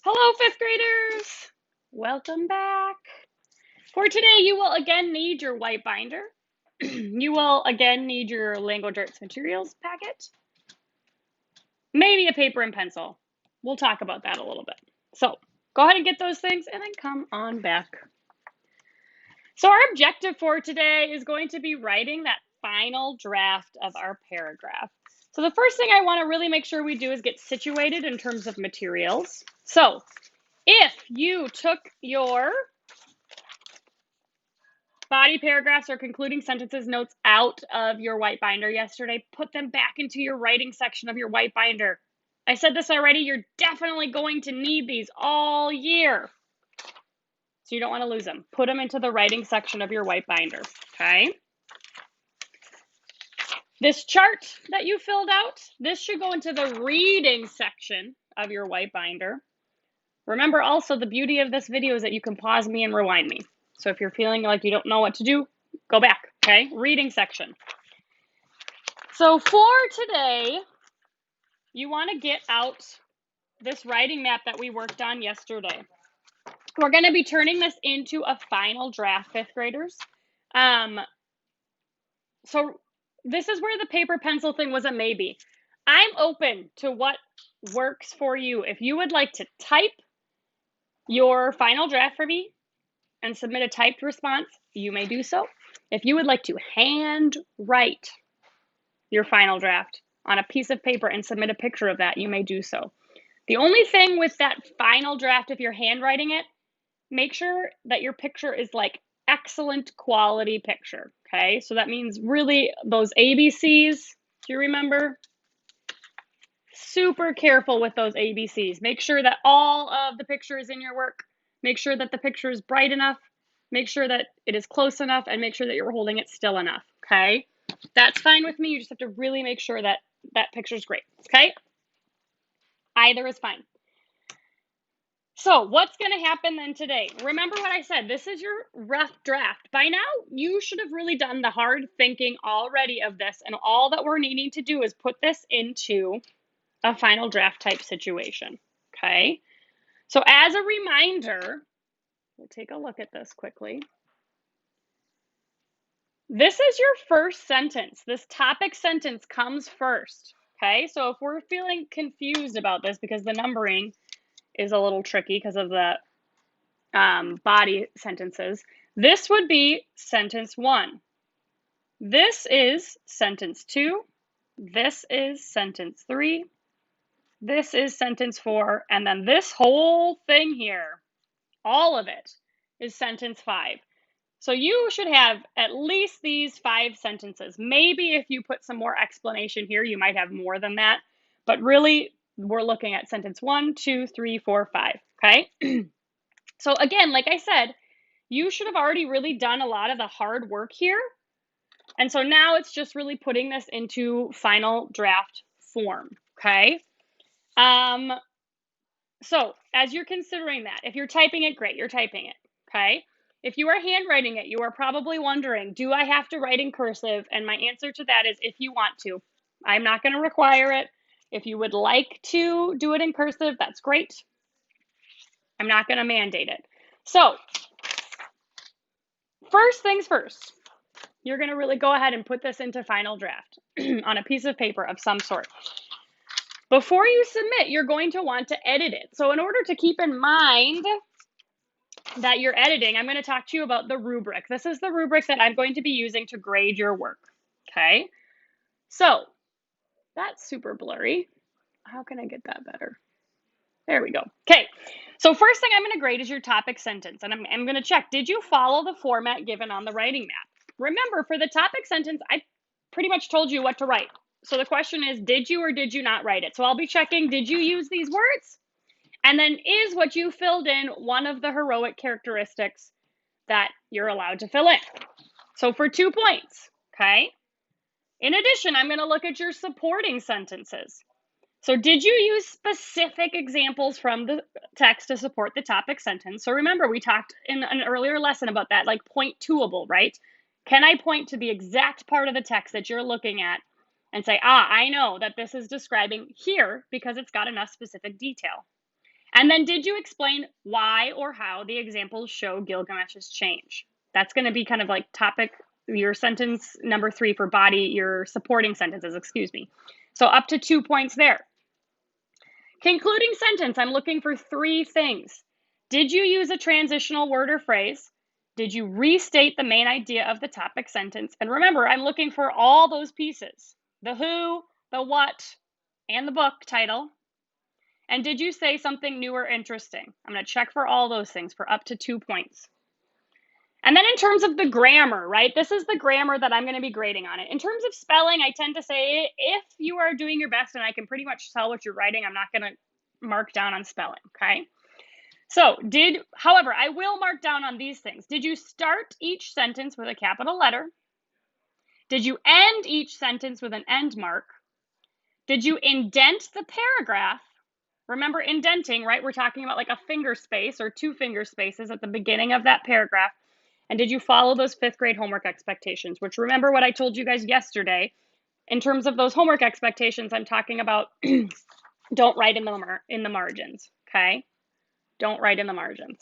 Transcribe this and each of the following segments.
Hello, fifth graders. Welcome back. For today, you will again need your white binder. You will again need your language arts materials packet, maybe a paper and pencil. We'll talk about that a little bit. So go ahead and get those things and then come on back. So our objective for today is going to be writing that final draft of our paragraph. So the first thing I want to really make sure we do is get situated in terms of materials. So if you took your body paragraphs or concluding sentences notes out of your white binder yesterday, put them back into your writing section of your white binder. I said this already, you're definitely going to need these all year. So you don't want to lose them. Put them into the writing section of your white binder, okay? This chart that you filled out, this should go into the reading section of your white binder. Remember also the beauty of this video is that you can pause me and rewind me. So if you're feeling like you don't know what to do, go back, okay? Reading section. So for today, you want to get out this writing map that we worked on yesterday. We're going to be turning this into a final draft, fifth graders. So this is where the paper pencil thing was a maybe. I'm open to what works for you. If you would like to type your final draft for me and submit a typed response, you may do so. If you would like to hand write your final draft on a piece of paper and submit a picture of that, you may do so. The only thing with that final draft, if you're handwriting it, make sure that your picture is like excellent quality picture, okay? So that means really those ABCs, do you remember? Super careful with those ABCs. Make sure that all of the picture is in your work. Make sure that the picture is bright enough. Make sure that it is close enough and make sure that you're holding it still enough, okay? That's fine with me. You just have to really make sure that that picture is great, okay? Either is fine. So what's going to happen then today? Remember what I said. This is your rough draft. By now, you should have really done the hard thinking already of this. And all that we're needing to do is put this into a final draft type situation, okay? So as a reminder, we'll take a look at this quickly. This is your first sentence. This topic sentence comes first, okay? So if we're feeling confused about this because the numbering is a little tricky because of the body sentences, this would be sentence 1. This is sentence 2. This is sentence 3. This is sentence 4. And then this whole thing here, all of it, is sentence 5. So you should have at least these 5 sentences. Maybe if you put some more explanation here, you might have more than that. But really, we're looking at sentence 1, 2, 3, 4, 5, okay? So again, like I said, you should have already really done a lot of the hard work here. And so now it's just really putting this into final draft form, okay? So as you're considering that, if you're typing it, great, you're typing it, okay? If you are handwriting it, you are probably wondering, do I have to write in cursive? And my answer to that is if you want to. I'm not going to require it. If you would like to do it in cursive, that's great. I'm not going to mandate it. So first things first, you're going to really go ahead and put this into final draft on a piece of paper of some sort. Before you submit, you're going to want to edit it. So in order to keep in mind that you're editing, I'm going to talk to you about the rubric. This is the rubric that I'm going to be using to grade your work, okay? So that's super blurry. How can I get that better? There we go. Okay, so first thing I'm going to grade is your topic sentence, and I'm going to check, did you follow the format given on the writing map? Remember, for the topic sentence, I pretty much told you what to write. So the question is, did you or did you not write it? So I'll be checking, did you use these words? And then is what you filled in one of the heroic characteristics that you're allowed to fill in? So for 2 points, okay? In addition, I'm going to look at your supporting sentences. So did you use specific examples from the text to support the topic sentence? So remember, we talked in an earlier lesson about that, like point toable, right? Can I point to the exact part of the text that you're looking at and say, I know that this is describing here because it's got enough specific detail. And then did you explain why or how the examples show Gilgamesh's change? That's going to be kind of like topic, your sentence number 3 for body, your supporting sentences, excuse me. So up to 2 points there. Concluding sentence, I'm looking for 3 things. Did you use a transitional word or phrase? Did you restate the main idea of the topic sentence? And remember, I'm looking for all those pieces, the who, the what, and the book title. And did you say something new or interesting? I'm going to check for all those things for up to 2 points. And then in terms of the grammar, right? This is the grammar that I'm going to be grading on it. In terms of spelling, I tend to say if you are doing your best and I can pretty much tell what you're writing, I'm not going to mark down on spelling, okay? So however, I will mark down on these things. Did you start each sentence with a capital letter? Did you end each sentence with an end mark? Did you indent the paragraph? Remember indenting, right? We're talking about like a finger space or 2 finger spaces at the beginning of that paragraph. And did you follow those 5th grade homework expectations? Which remember what I told you guys yesterday. In terms of those homework expectations, I'm talking about don't write in the margins, okay? Don't write in the margins.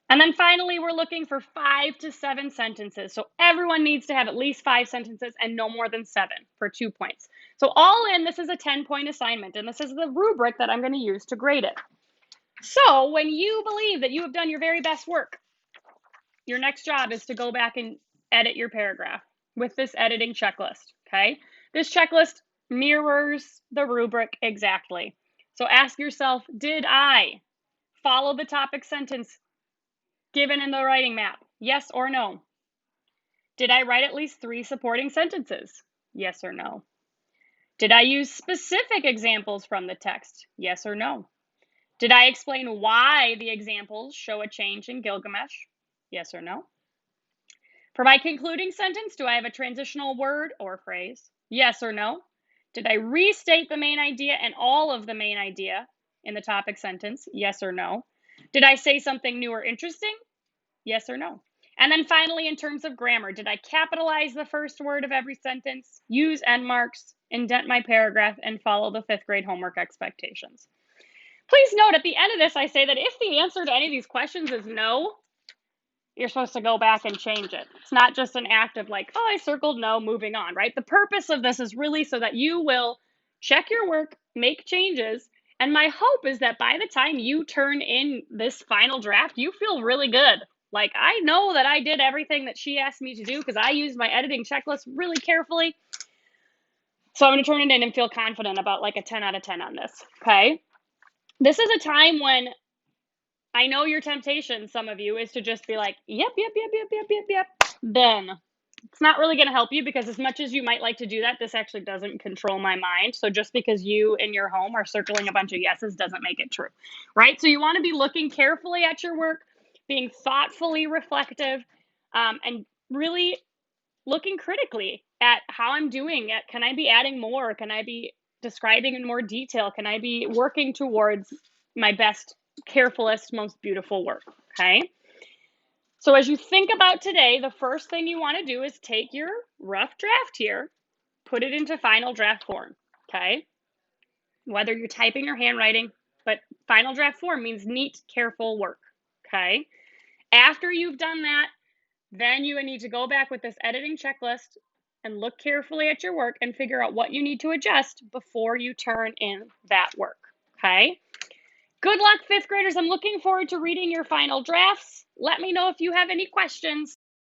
And then finally, we're looking for 5 to 7 sentences. So everyone needs to have at least 5 sentences and no more than 7 for 2 points. So all in, this is a 10-point assignment, and this is the rubric that I'm going to use to grade it. So when you believe that you have done your very best work, your next job is to go back and edit your paragraph with this editing checklist, okay? This checklist mirrors the rubric exactly. So ask yourself, did I follow the topic sentence given in the writing map? Yes or no? Did I write at least 3 supporting sentences? Yes or no? Did I use specific examples from the text? Yes or no? Did I explain why the examples show a change in Gilgamesh? Yes or no? For my concluding sentence, do I have a transitional word or phrase? Yes or no? Did I restate the main idea and all of the main idea in the topic sentence? Yes or no? Did I say something new or interesting? Yes or no? And then finally, in terms of grammar, did I capitalize the first word of every sentence, use end marks, indent my paragraph, and follow the 5th grade homework expectations? Please note at the end of this, I say that if the answer to any of these questions is no, you're supposed to go back and change it. It's not just an act of like, oh, I circled no, moving on, right? The purpose of this is really so that you will check your work, make changes, and my hope is that by the time you turn in this final draft, you feel really good. Like, I know that I did everything that she asked me to do because I used my editing checklist really carefully. So I'm going to turn it in and feel confident about like a 10 out of 10 on this, okay? This is a time when I know your temptation, some of you, is to just be like, yep, done. It's not really going to help you because as much as you might like to do that, this actually doesn't control my mind. So just because you in your home are circling a bunch of yeses doesn't make it true, right? So you want to be looking carefully at your work, being thoughtfully reflective, and really looking critically at how I'm doing it. Can I be adding more? Can I be describing in more detail? Can I be working towards my best, carefulest, most beautiful work, okay? So as you think about today, the first thing you want to do is take your rough draft here, put it into final draft form, okay? Whether you're typing or handwriting, but final draft form means neat, careful work, okay? After you've done that, then you need to go back with this editing checklist and look carefully at your work and figure out what you need to adjust before you turn in that work, okay? Good luck, 5th graders. I'm looking forward to reading your final drafts. Let me know if you have any questions.